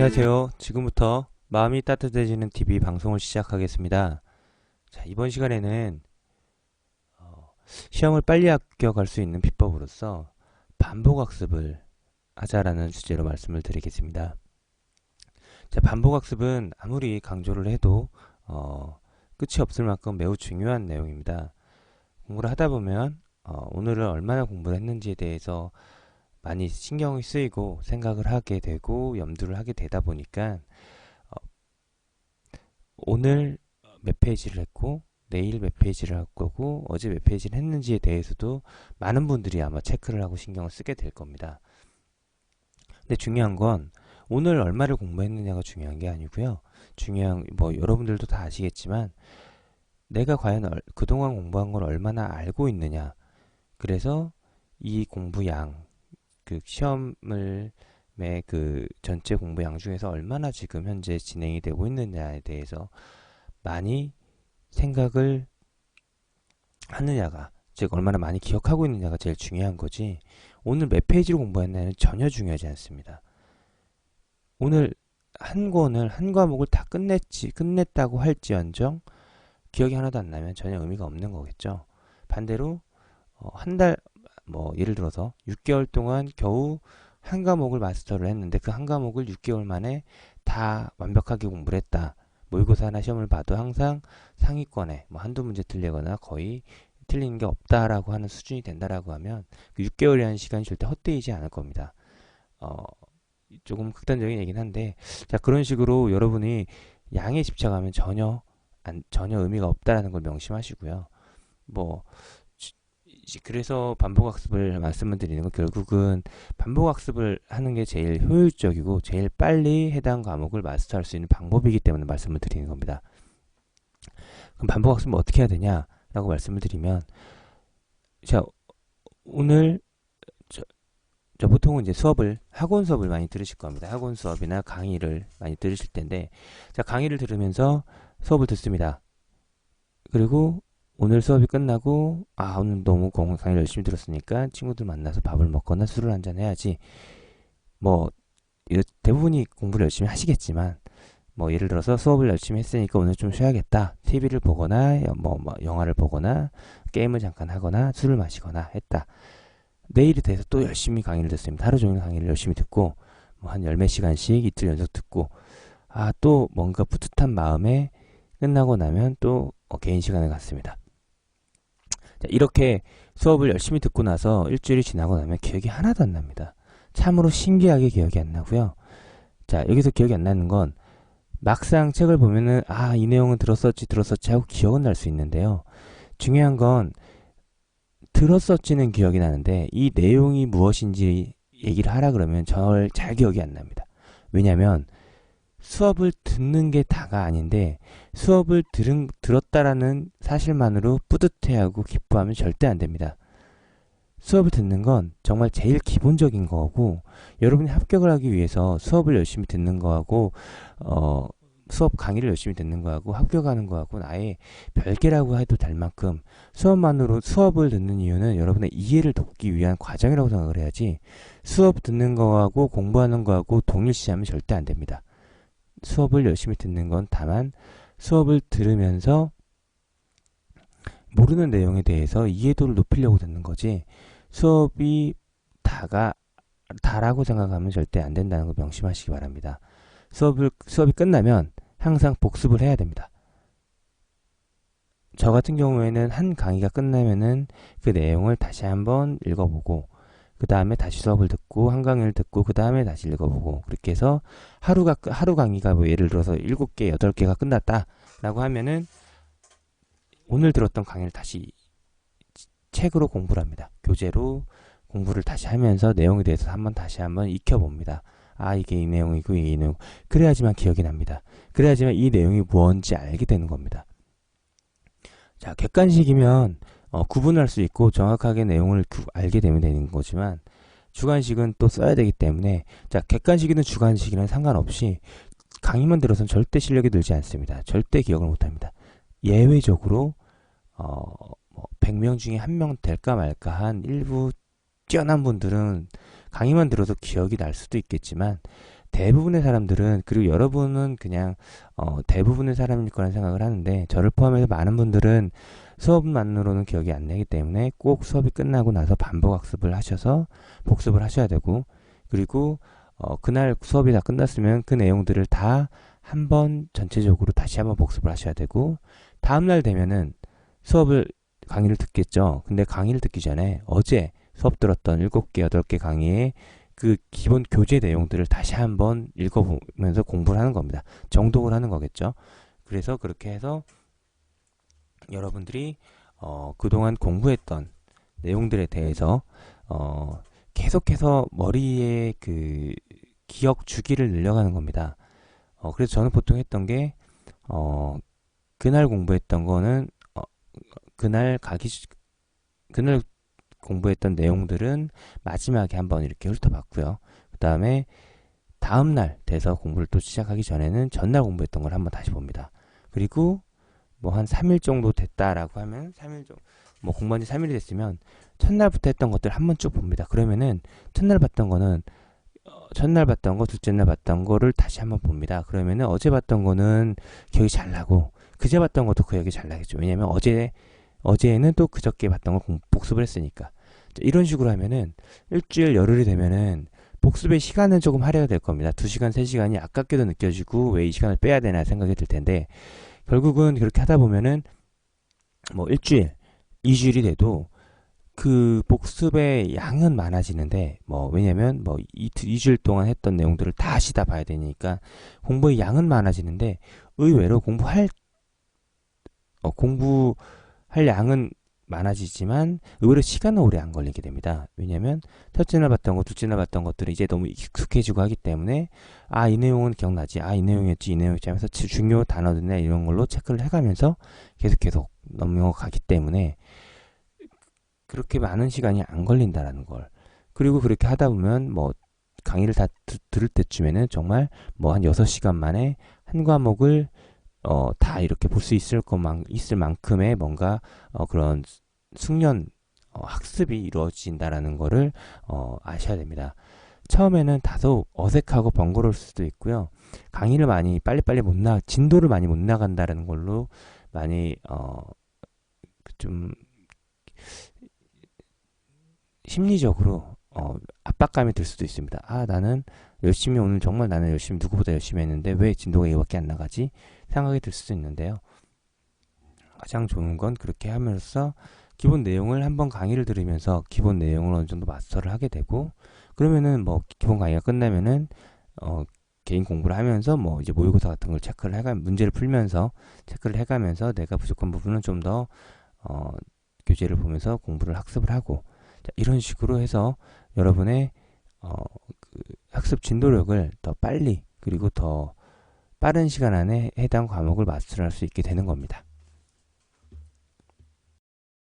안녕하세요. 지금부터 마음이 따뜻해지는 TV 방송을 시작하겠습니다. 자, 이번 시간에는 시험을 빨리 합격할 수 있는 비법으로서 반복학습을 하자라는 주제로 말씀을 드리겠습니다. 자, 반복학습은 아무리 강조를 해도 끝이 없을 만큼 매우 중요한 내용입니다. 공부를 하다 보면 오늘은 얼마나 공부를 했는지에 대해서 많이 신경이 쓰이고 생각을 하게 되고 염두를 하게 되다 보니까 오늘 몇 페이지를 했고 내일 몇 페이지를 할 거고 어제 몇 페이지를 했는지에 대해서도 많은 분들이 아마 체크를 하고 신경을 쓰게 될 겁니다. 근데 중요한 건 오늘 얼마를 공부했느냐가 중요한 게 아니고요. 중요한 여러분들도 다 아시겠지만 내가 과연 그동안 공부한 걸 얼마나 알고 있느냐. 그래서 이 공부양 그 시험을 그 전체 공부양 중에서 얼마나 지금 현재 진행이 되고 있느냐에 대해서 많이 생각을 하느냐가, 즉 얼마나 많이 기억하고 있느냐가 제일 중요한 거지, 오늘 몇 페이지로 공부했냐는 전혀 중요하지 않습니다. 오늘 한 권을 한 과목을 다 끝냈다고 할지언정 기억이 하나도 안 나면 전혀 의미가 없는 거겠죠. 반대로 한 달, 예를 들어서 6개월 동안 겨우 한 과목을 마스터를 했는데 그 한 과목을 6개월 만에 다 완벽하게 공부를 했다. 모의고사나 시험을 봐도 항상 상위권에 한두 문제 틀리거나 거의 틀리는 게 없다라고 하는 수준이 된다라고 하면 그 6개월이라는 시간이 절대 헛되이지 않을 겁니다. 조금 극단적인 얘기긴 한데, 자, 그런 식으로 여러분이 양에 집착하면 전혀 의미가 없다라는 걸 명심하시고요. 그래서 반복학습을 말씀을 드리는 건 결국은 반복학습을 하는 게 제일 효율적이고 제일 빨리 해당 과목을 마스터할 수 있는 방법이기 때문에 말씀을 드리는 겁니다. 그럼 반복학습을 어떻게 해야 되냐라고 말씀을 드리면, 자, 오늘 보통은 이제 학원 수업을 많이 들으실 겁니다. 학원 수업이나 강의를 많이 들으실 텐데, 자, 강의를 들으면서 수업을 듣습니다. 그리고 오늘 수업이 끝나고 오늘 너무 강의를 열심히 들었으니까 친구들 만나서 밥을 먹거나 술을 한잔 해야지. 대부분이 공부를 열심히 하시겠지만 예를 들어서 수업을 열심히 했으니까 오늘 좀 쉬어야겠다. TV를 보거나 영화를 보거나 게임을 잠깐 하거나 술을 마시거나 했다. 내일이 돼서 또 열심히 강의를 듣습니다. 하루 종일 강의를 열심히 듣고 한 열 몇 시간씩 이틀 연속 듣고 또 뭔가 뿌듯한 마음에 끝나고 나면 또 개인 시간을 갖습니다. 자, 이렇게 수업을 열심히 듣고 나서 일주일이 지나고 나면 기억이 하나도 안 납니다. 참으로 신기하게 기억이 안 나고요. 자, 여기서 기억이 안 나는 건 막상 책을 보면은 이 내용은 들었었지 하고 기억은 날 수 있는데요. 중요한 건 들었었지는 기억이 나는데 이 내용이 무엇인지 얘기를 하라 그러면 잘 기억이 안 납니다. 왜냐면 수업을 듣는 게 다가 아닌데 수업을 들었다라는 사실만으로 뿌듯해하고 기뻐하면 절대 안 됩니다. 수업을 듣는 건 정말 제일 기본적인 거고, 여러분이 합격을 하기 위해서 수업을 열심히 듣는 거하고 수업 강의를 열심히 듣는 거하고 합격하는 거하고는 아예 별개라고 해도 될 만큼 수업을 듣는 이유는 여러분의 이해를 돕기 위한 과정이라고 생각을 해야지, 수업 듣는 거하고 공부하는 거하고 동일시하면 절대 안 됩니다. 수업을 열심히 듣는 건 다만 수업을 들으면서 모르는 내용에 대해서 이해도를 높이려고 듣는 거지, 수업이 다라고 생각하면 절대 안 된다는 거 명심하시기 바랍니다. 수업이 끝나면 항상 복습을 해야 됩니다. 저 같은 경우에는 한 강의가 끝나면은 그 내용을 다시 한번 읽어보고 그 다음에 다시 수업을 듣고 한 강의를 듣고 그 다음에 다시 읽어보고, 그렇게 해서 하루 강의가 예를 들어서 7개, 8개가 끝났다 라고 하면은 오늘 들었던 강의를 다시 책으로 공부를 합니다. 교재로 공부를 다시 하면서 내용에 대해서 다시 한번 익혀봅니다. 이게 이 내용이고 이 내용. 그래야지만 기억이 납니다. 그래야지만 이 내용이 뭔지 알게 되는 겁니다. 자, 객관식이면 구분할 수 있고 정확하게 내용을 알게 되는 거지만 주관식은 또 써야 되기 때문에, 자, 객관식이든 주관식이든 상관없이 강의만 들어서는 절대 실력이 늘지 않습니다. 절대 기억을 못합니다. 예외적으로 100명 중에 1명 될까 말까 한 일부 뛰어난 분들은 강의만 들어도 기억이 날 수도 있겠지만 대부분의 사람들은, 그리고 여러분은 그냥 대부분의 사람일 거라는 생각을 하는데, 저를 포함해서 많은 분들은 수업만으로는 기억이 안 나기 때문에 꼭 수업이 끝나고 나서 반복 학습을 하셔서 복습을 하셔야 되고, 그리고 그날 수업이 다 끝났으면 그 내용들을 다 한번 전체적으로 다시 한번 복습을 하셔야 되고, 다음날 되면은 수업을 강의를 듣겠죠. 근데 강의를 듣기 전에 어제 수업 들었던 7개, 8개 강의의 그 기본 교재 내용들을 다시 한번 읽어보면서 공부를 하는 겁니다. 정독을 하는 거겠죠. 그래서 그렇게 해서 여러분들이 그동안 공부했던 내용들에 대해서 계속해서 머리에 그 기억 주기를 늘려가는 겁니다. 그래서 저는 보통 했던 게 그날 공부했던 거는 그날 그날 공부했던 내용들은 마지막에 한번 이렇게 훑어봤고요. 그 다음에 다음날 돼서 공부를 또 시작하기 전에는 전날 공부했던 걸 한번 다시 봅니다. 그리고 뭐 한 3일 정도 됐다라고 하면 3일 정도, 뭐 공부한 지 3일이 됐으면 첫날부터 했던 것들 한번 쭉 봅니다. 그러면은 첫날 봤던 거는 첫날 봤던 거, 둘째 날 봤던 거를 다시 한번 봅니다. 그러면은 어제 봤던 거는 기억이 잘 나고, 그제 봤던 것도 기억이 잘 나겠죠. 왜냐면 어제는 또 그저께 봤던 걸 복습을 했으니까. 이런 식으로 하면은 일주일 열흘이 되면은 복습의 시간은 조금 할애가 될 겁니다. 2시간, 3시간이 아깝게도 느껴지고 왜 이 시간을 빼야 되나 생각이 들 텐데, 결국은 그렇게 하다 보면은 뭐 일주일, 2주일이 돼도 그 복습의 양은 많아지는데, 뭐 왜냐면 뭐 2주일 동안 했던 내용들을 다시 다 봐야 되니까 공부의 양은 많아지는데, 의외로 공부할 양은 많아지지만 의외로 시간은 오래 안 걸리게 됩니다. 왜냐면 첫째 날 봤던 것, 둘째 날 봤던 것들은 이제 너무 익숙해지고 하기 때문에, 이 내용은 기억나지, 이 내용이었지, 이 내용이었지 하면서 중요 단어들이나 이런 걸로 체크를 해가면서 계속 넘어가기 때문에 그렇게 많은 시간이 안 걸린다라는 걸. 그리고 그렇게 하다 보면 뭐 강의를 다 들을 때쯤에는 정말 뭐 한 6시간 만에 한 과목을 다 이렇게 볼 수 있을 만큼의 뭔가 그런 숙련 학습이 이루어진다라는 거를 아셔야 됩니다. 처음에는 다소 어색하고 번거로울 수도 있고요. 강의를 많이 빨리빨리 진도를 많이 못 나간다라는 걸로 많이 좀 심리적으로 압박감이 들 수도 있습니다. 나는 나는 열심히 누구보다 열심히 했는데 왜 진도가 이거밖에 안 나가지? 생각이 들 수도 있는데요. 가장 좋은 건 그렇게 하면서 기본 내용을 한번 강의를 들으면서 기본 내용을 어느 정도 마스터를 하게 되고, 그러면은 뭐 기본 강의가 끝나면은 개인 공부를 하면서 뭐 이제 모의고사 같은 걸 문제를 풀면서 체크를 해가면서 내가 부족한 부분은 좀 더 교재를 보면서 공부를 학습을 하고, 이런 식으로 해서 여러분의 그 학습 진도력을 더 빨리, 그리고 더 빠른 시간 안에 해당 과목을 마스터할 수 있게 되는 겁니다.